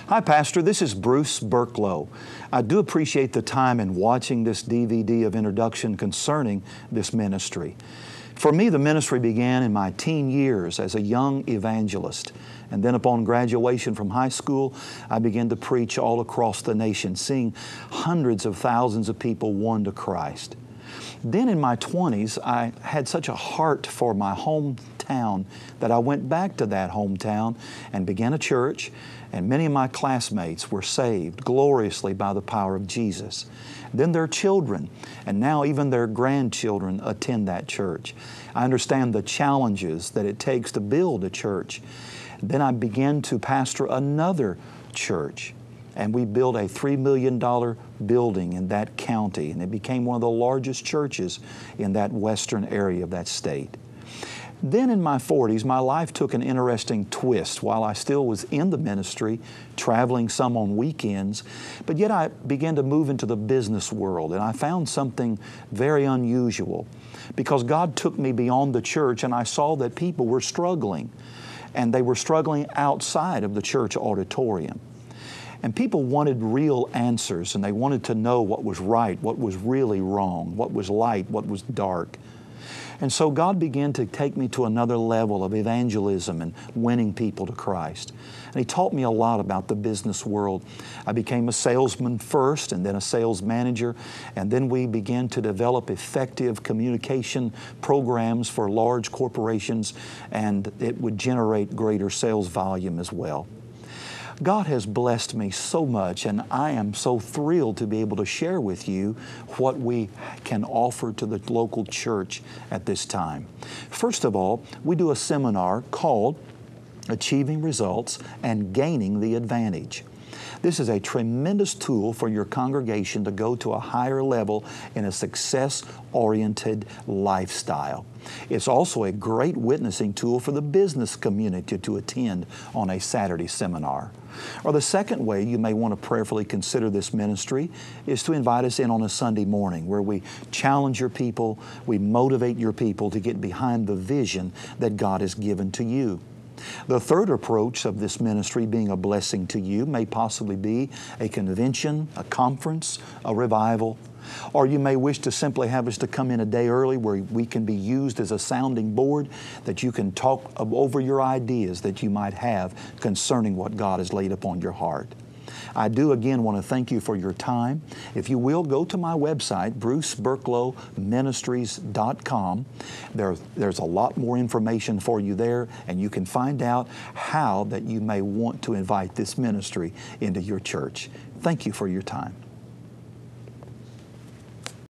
Hi, Pastor. This is Bruce Burklow. I do appreciate the time in watching this DVD of introduction concerning this ministry. For me, the ministry began in my teen years as a young evangelist. And then upon graduation from high school, I began to preach all across the nation, seeing hundreds of thousands of people won to Christ. Then in my 20s, I had such a heart for my hometown that I went back to that hometown and began a church, and many of my classmates were saved gloriously by the power of Jesus. Then their children, and now even their grandchildren, attend that church. I understand the challenges that it takes to build a church. Then I began to pastor another church, and we built a $3 million building in that county, and it became one of the largest churches in that western area of that state. Then in my 40s, my life took an interesting twist while I still was in the ministry, traveling some on weekends, but yet I began to move into the business world, and I found something very unusual because God took me beyond the church, and I saw that people were struggling, and they were struggling outside of the church auditorium. And people wanted real answers, and they wanted to know what was right, what was really wrong, what was light, what was dark. And so God began to take me to another level of evangelism and winning people to Christ. And He taught me a lot about the business world. I became a salesman first, and then a sales manager, and then we began to develop effective communication programs for large corporations, and it would generate greater sales volume as well. God has blessed me so much, and I am so thrilled to be able to share with you what we can offer to the local church at this time. First of all, we do a seminar called Achieving Results and Gaining the Advantage. This is a tremendous tool for your congregation to go to a higher level in a success-oriented lifestyle. It's also a great witnessing tool for the business community to attend on a Saturday seminar. Or the second way you may want to prayerfully consider this ministry is to invite us in on a Sunday morning where we challenge your people, we motivate your people to get behind the vision that God has given to you. The third approach of this ministry being a blessing to you may possibly be a convention, a conference, a revival, or you may wish to simply have us to come in a day early where we can be used as a sounding board that you can talk over your ideas that you might have concerning what God has laid upon your heart. I do again want to thank you for your time. If you will, go to my website, BruceBurklowMinistries.com. There's a lot more information for you there, and you can find out how that you may want to invite this ministry into your church. Thank you for your time.